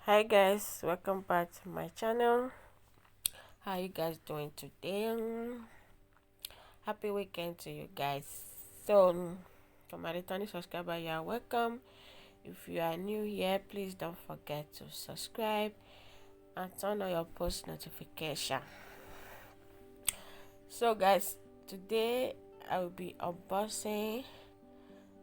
Hi guys, welcome back to my channel. How you guys doing today? Happy weekend to you guys. For my returning subscriber, you are welcome. If you are new here, please don't forget to subscribe and turn on your post notification. So guys, today I will be unboxing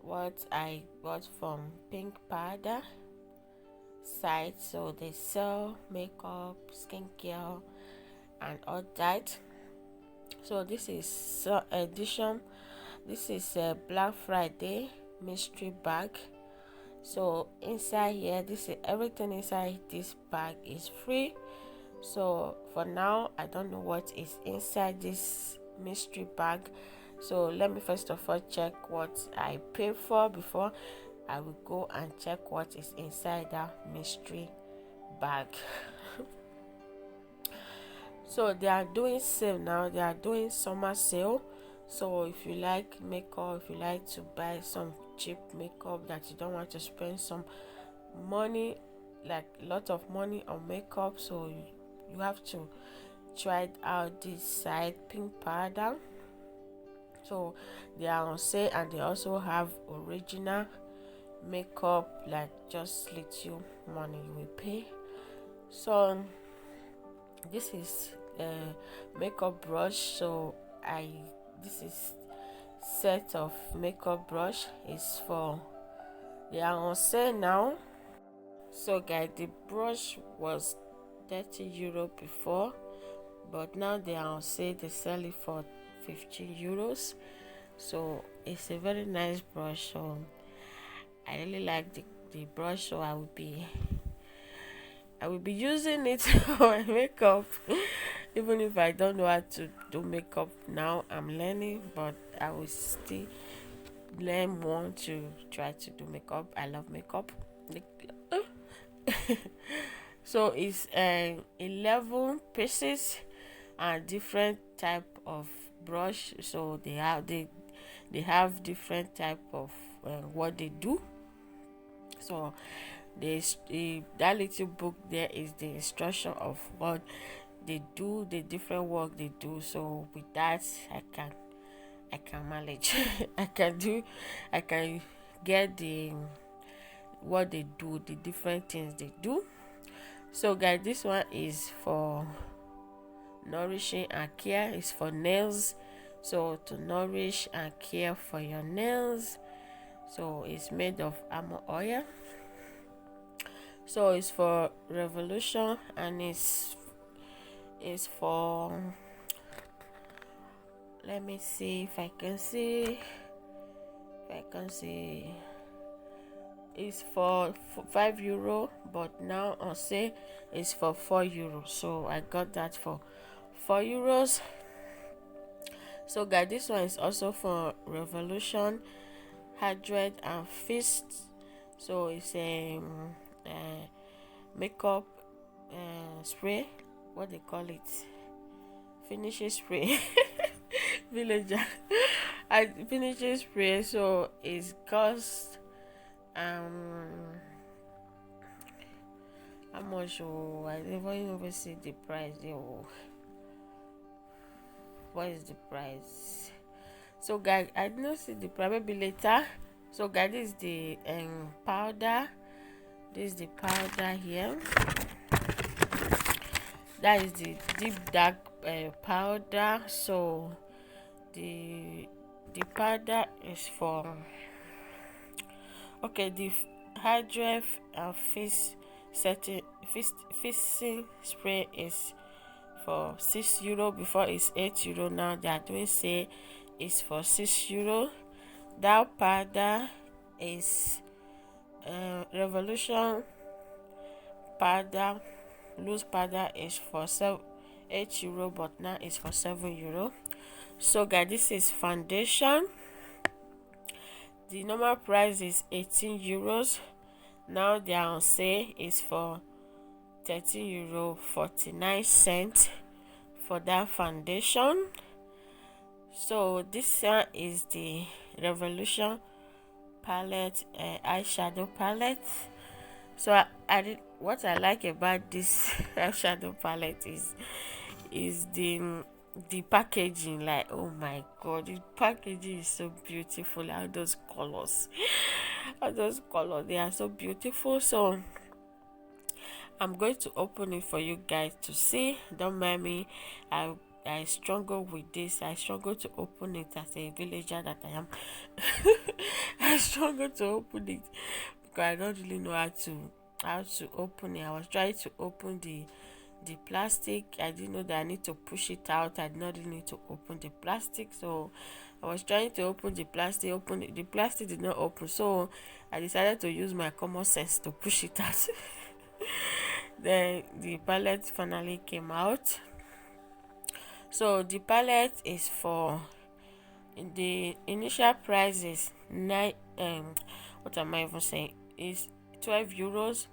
what I bought from Pink Panda site. So they sell makeup, skincare and all that. So this is edition. This is a Black Friday mystery bag. So inside here, this is everything inside this bag is free. So for now, I don't know what is inside this mystery bag. So let me first of all check what I paid for before I will go and check what is inside that mystery bag. So they are doing sale now. They are doing summer sale. So if you like makeup, if you like to buy some cheap makeup that you don't want to spend some money, like a lot of money on makeup, so you have to try out this site Pink Panda. So they are on sale, and they also have original makeup, like just little money you will pay. So this is a makeup brush. So this is set of makeup brush is for, they are on sale now. So guys, the brush was 30 euro before, but now they are on sale. They sell it for 15 euros. So it's a very nice brush. So I really like the brush, so I will be using it for my makeup. Even if I don't know how to do makeup now, I'm learning, but I will still learn more to try to do makeup. I love makeup. So it's 11 pieces and different type of brush. So they have different type of what they do. So that little book there is the instruction of what they do, the different work they do. So with that, I can manage. I can get the what they do, the different things they do. So guys, this one is for nourishing and care. It's for nails. So to nourish and care for your nails. So it's made of almond oil. So it's for revolution, and it's for, let me see if I can see, it's for 5 euro, but now on sale it's for 4 euros. So I got that for 4 euros. So guys, this one is also for revolution, hydrate and feast. So it's a makeup spray, what they call it, finishing spray. Villager. I finishing spray. So it's cost how much? Oh, I never even see the price. Oh, what is the price? So guys, I did not see the price, maybe later. So guys, this is the powder. This is the powder here. That is the deep dark powder. So the powder is for, okay, the hydrate and face setting fixing spray is for 6 euro. Before it's 8 euro. Now they are doing say it's for 6 euro. That powder is revolution powder, loose powder is for 8 euro, but now it's for 7 euro. So guys, this is foundation. The normal price is 18 euros. Now they are on sale is for 13 euro 49 cents for that foundation. So this one is the revolution palette, eyeshadow palette. So I did what I like about this eyeshadow palette is the packaging. Like, oh my god, the packaging is so beautiful. All those colors, all those colors, they are so beautiful. So I'm going to open it for you guys to see. Don't mind me. I struggle with this. I struggle to open it as a villager that I am. I struggle to open it because I don't really know how to open it. I was trying to open the plastic. I didn't know that I need to push it out. I did not really need to open the plastic. So I was trying to open the plastic. Open it. The plastic did not open. So I decided to use my common sense to push it out. Then the palette finally came out. So the palette is for the initial price is nine what am I even saying, is 12 euros,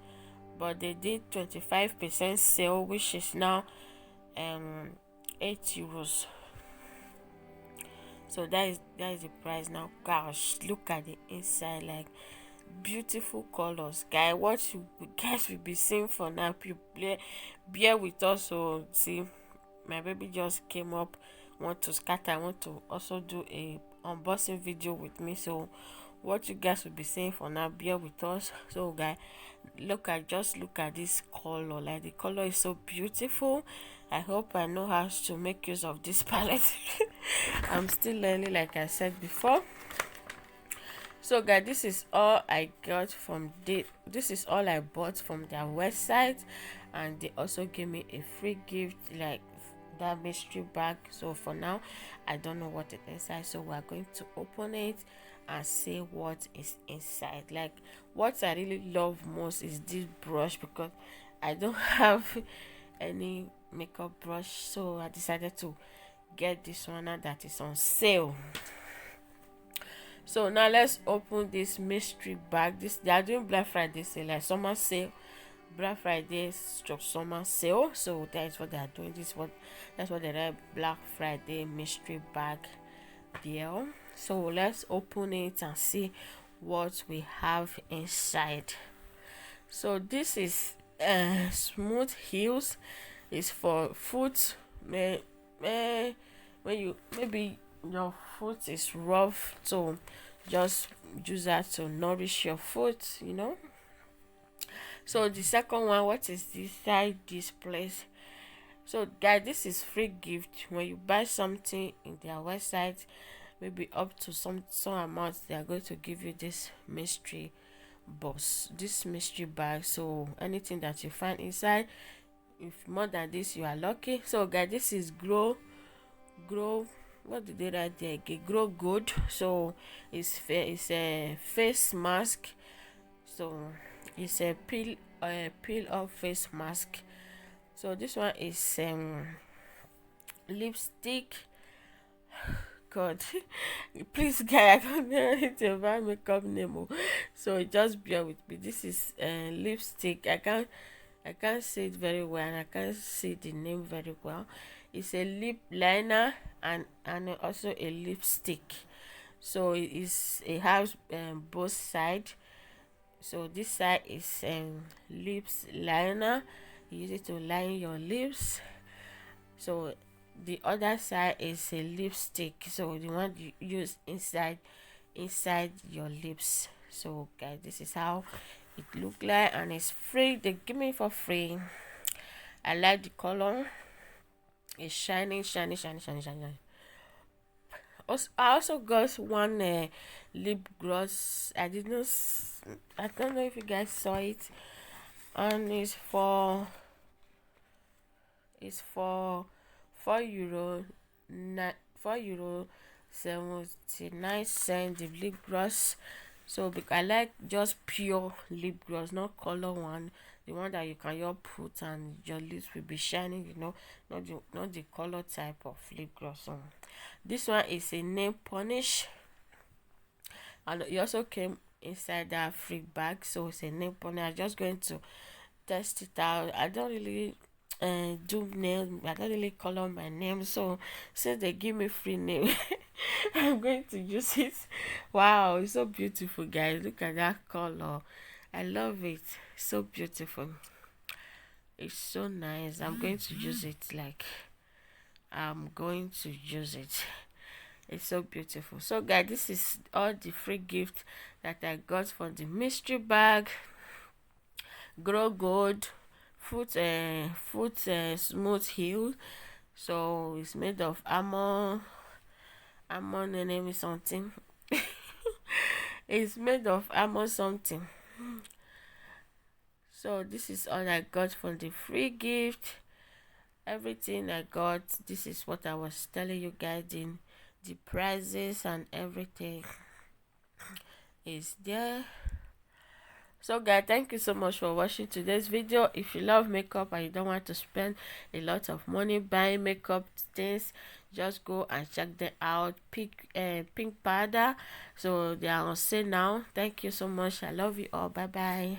but they did 25% sale, which is now 8 euros. So that is the price now. Gosh, look at the inside, like beautiful colors, guy. What you guys will be seeing for now, bear with us. So see, my baby just came up, want to scatter, want to also do a unboxing video with me. So what you guys will be seeing for now, bear with us. So guys, just look at this color. Like, the color is so beautiful. I hope I know how to make use of this palette. I'm still learning, like I said before. So guys, this is all I got from this is all I bought from their website, and they also gave me a free gift, like that mystery bag. So for now, I don't know what is inside, so we're going to open it and see what is inside. Like, what I really love most is this brush, because I don't have any makeup brush, so I decided to get this one now that is on sale. So now let's open this mystery bag. They are doing Black Friday sale, like summer sale, Black Friday stroke summer sale. So that is what they are doing. That's what they are, Black Friday mystery bag deal. So let's open it and see what we have inside. So this is smooth heels. It's for foot. When you, maybe your foot is rough, so just use that to nourish your foot. So the second one, what is inside this place? So guys, this is free gift. When you buy something in their website, maybe up to some amount, they are going to give you this mystery box, this mystery bag. So anything that you find inside, if more than this, you are lucky. So guys, this is grow, what did they write there again? Grow good. So it's a face mask. So it's a peel off face mask. So this one is lipstick. God, please guys, I don't know anything about makeup name. So just bear with me. This is lipstick. I can't say it very well, and I can't see the name very well. It's a lip liner and also a lipstick. So it has both sides. So this side is lips liner. You use it to line your lips. So the other side is a lipstick. So the one you use inside your lips. So guys, this is how it look like, and it's free. They give me for free. I like the color. It's shining, shiny, shiny, shiny, shiny. I also got one lip gloss. I don't know if you guys saw it, and it's for €4, 4 euro 79 cents, the lip gloss. So because I like just pure lip gloss, not color one, the one that you can just put and your lips will be shining, not the color type of lip gloss. So this one is a nail polish, and it also came inside that free bag. So it's a nail polish. I'm just going to test it out. I don't really do nails. I don't really color my name, so since they give me free nail, I'm going to use it. Wow, it's so beautiful, guys. Look at that color. I love it. So beautiful. It's so nice. I'm going to use it. Like, I'm going to use it. It's so beautiful. So guys, this is all the free gift that I got from the mystery bag. Grow Gold foot smooth heel. So it's made of armor name is something. It's made of armor something. So this is all I got from the free gift. Everything I got, this is what I was telling you guys, in the prices and everything is there. So guys, thank you so much for watching today's video. If you love makeup and you don't want to spend a lot of money buying makeup things, just go and check them out. Pink Panda, so they are on sale now. Thank you so much. I love you all. Bye bye.